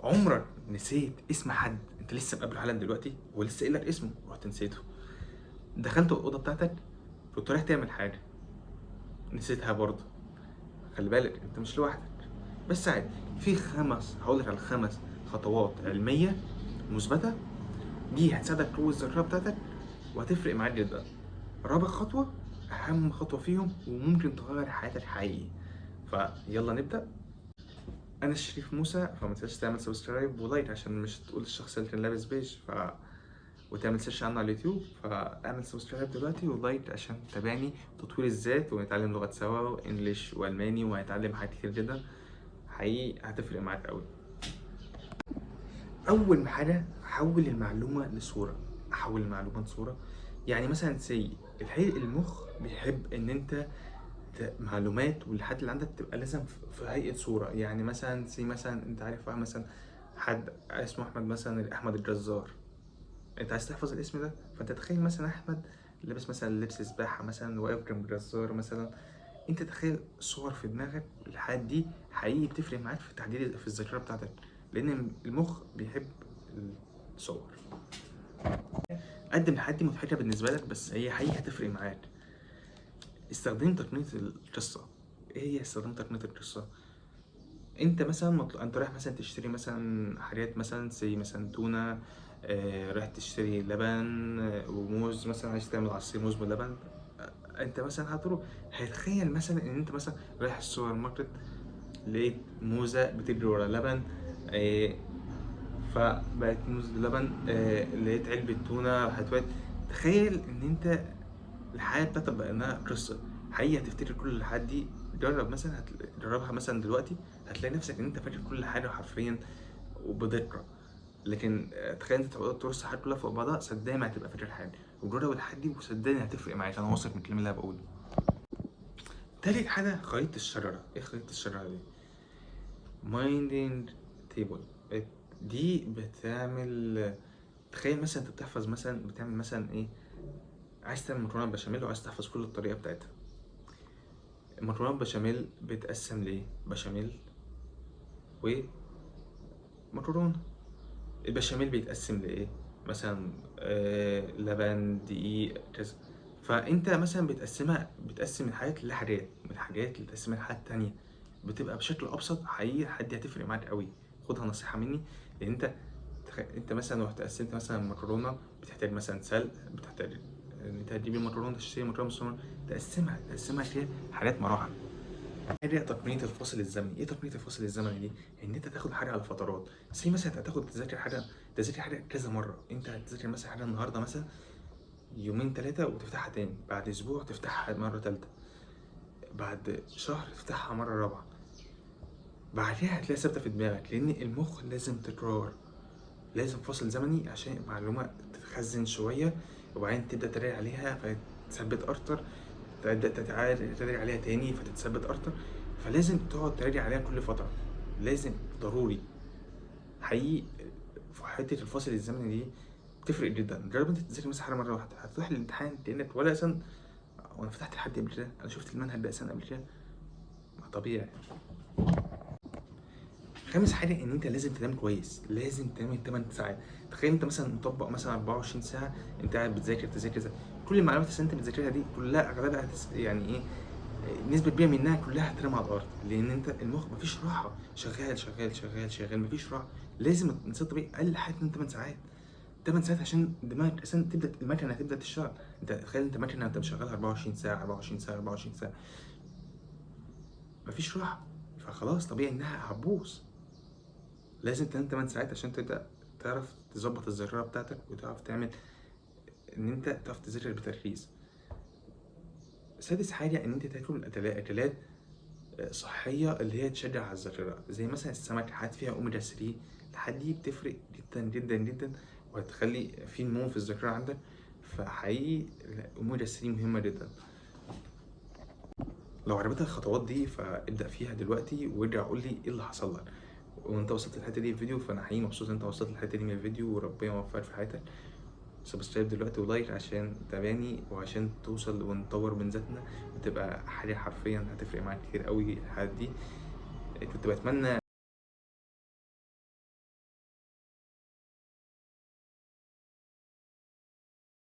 عمرك نسيت اسم حد انت لسه مقابله حالا دلوقتي ولسه قايل لك اسمه رحت نسيته؟ دخلت الاوضه بتاعتك كنت رايح تعمل حاجه نسيتها برضه. خلي بالك انت مش لوحدك، بس عادي. في هقول لك على 5 خطوات علميه مثبته، دي هتساعدك تقوي الذاكره بتاعتك وهتفرق معاك جدا. رابع خطوه اهم خطوه فيهم وممكن تغير حياتك حقيقي، فيلا نبدا. انا شريف موسى، فما تنساش تعمل سبسكرايب ولايك عشان مش تقول الشخص اللي كان لابس بيج وتعمل سيرش عنه على اليوتيوب. فاعمل سبسكرايب دلوقتي ولايك عشان تتابعني تطوير الذات، ونتعلم لغات سوا وانجليش والماني، وهنتعلم حاجات كتير جدا حقيقي هتفرق معاك قوي. اول حاجه حول المعلومه لصوره. احول المعلومه لصوره، يعني مثلا الحقيقة المخ بيحب ان انت معلومات والحاجات اللي عندك تبقى لازم في هيئه صوره. يعني مثلا مثلا انت عارف واحد مثلا، حد اسمه احمد مثلا، احمد الجزار، انت عايز تحفظ الاسم ده، فانت تخيل مثلا احمد لابس مثلا لبس سباحه مثلا واقف جنب جزار مثلا. انت تخيل صور في دماغك، الحاجات دي حقيقي بتفرق معاك في تعديل في الذاكره بتاعتك، لان المخ بيحب الصور. قدم الحاجات دي مضحكه بالنسبه لك بس هي حقيقي هتفرق معاك. استخدم تقنيه القصه. ايه هي استخدام تقنيه القصه؟ انت مثلا انت رايح مثلا تشتري مثلا حاجات مثلا مثلا تونه، رايح تشتري لبن وموز مثلا، عايز تعمل عصير موز بلبن. انت مثلا هتروح، هتخيل مثلا ان انت مثلا رايح السوبر ماركت، لقيت موزة بتجري ورا لبن، آه، فبقت موز بلبن، لقيت علبة تونة هتوت. تخيل ان انت الحياة بتاعتك بقى انها قصة حقيقي، هتفتكر كل الحاجات دي. جرب مثلا جربها مثلا دلوقتي، هتلاقي نفسك ان انت فاكر كل حاجة حرفيا وبدقة. لكن تخيل انت تقعد ترص الحاجات كلها فوق بعضها، صدقني هتبقى فاكر حاجة. وجرب الحاجات دي وصدقني هتفرق معاك، انا واثق من الكلام اللي انا بقوله. تالت حاجة خريطة الشجرة. ايه خريطة الشجرة دي؟ مايندينج تيبل. دي بتعمل، تخيل مثلا انت بتحفظ مثلا، بتعمل مثلا ايه، عايز تعمل مكرونه بشاميل وعايز تحفظ كل الطريقه بتاعتها. المكرونه بشاميل بتقسم ليه بشاميل ومكرونه. البشاميل بيتقسم لايه؟ مثلا لبن، دقيق، كذا. فانت مثلا بتقسم الحاجات لحاجات، من الحاجات اللي تقسمها لحاجات تانية بتبقى بشكل ابسط حقيقي. حد هتفرق معاك قوي، خدها نصيحه مني. لان انت مثلا لو قسمت مثلا مكرونه بتحتاج مثلا سلق، بتحتاج ان انت تجيب المكرونه، تشتري مكرونه من تقسمها كده حاجات مراحل. هي تقنية الفاصل الزمني. ايه تقنية الفاصل الزمني دي؟ ان انت تاخد حاجة على فترات. مثلا هتاخد تذاكر حاجة كذا مرة. انت هتذاكر مثلا حاجة النهاردة مثلا يومين 3 وتفتحها تاني، بعد اسبوع تفتحها مرة تالتة، بعد شهر تفتحها مرة رابعة، بعدها هتلاقيها ثابتة في دماغك. لان المخ لازم تكرار، لازم فاصل زمني عشان المعلومة تتخزن شوية، وبعدين تبدأ تراجع عليها فتثبت أكتر، تبدأ تراجع عليها تاني فتتثبت أكتر. فلازم تقعد تراجع عليها كل فترة، لازم، ضروري حقيقي. في حتة الفاصل الزمني دي بتفرق جدا. جرب انت تذاكر مثلا حاجة مرة واحدة، هتروح الامتحان كأنك ولا أصلا وانا فتحت لحد قبل كده، انا شفت المنهج ده أصلا قبل كده، ما طبيعي. خامس حاجة ان انت لازم تنام كويس، لازم تنام 8 ساعات. تخيل انت مثلا مطبق مثلا 24 ساعة انت قاعد تذاكر كل المعلومات اللي انت بتذاكرها دي كلها اغلبها يعني ايه، نسبة كبيرة منها كلها هترمى على الأرض. لأن أنت المخ مفيش راحة، شغال شغال شغال شغال، مفيش راحة. لازم الإنسان الطبيعي أقل حاجة من 8 ساعات. 8 ساعات عشان دماغك أساسا تبدأ، المكنة تبدأ تشتغل. أنت تخيل أنت مكنة أنت مشغلها 24 ساعة 24 ساعة 24 ساعة، مفيش راحة، فخلاص طبيعي إنها هتبوظ. لازم تنام 8 ساعات عشان تبدأ تعرف تظبط الذاكرة بتاعتك وتعرف تعمل إن أنت تعرف تذاكر بتركيز. سادس حاجة إن أنت تاكل أكلات صحية اللي هي تشجع على الذاكرة، زي مثلا السمك، حاجات فيها اوميجا 3. الحاجات دي بتفرق جدا جدا جدا وهتخلي في نمو في الذاكرة عندك. فحقيقي الاوميجا 3 مهمة جدا. لو عجبتك الخطوات دي فابدأ فيها دلوقتي وارجع قول لي ايه اللي حصل لك وانت وصلت للحتة دي في الفيديو. فانا حقيقي مبسوط ان انت وصلت للحتة دي من الفيديو، وربنا يوفقك في حياتك. سبسكرايب دلوقتي ولايك عشان تتابعني وعشان توصل ونطور من ذاتنا، وتبقى حاجة حرفيا هتفرق معاك كتير قوي. الحاجات دي كنت بتمنى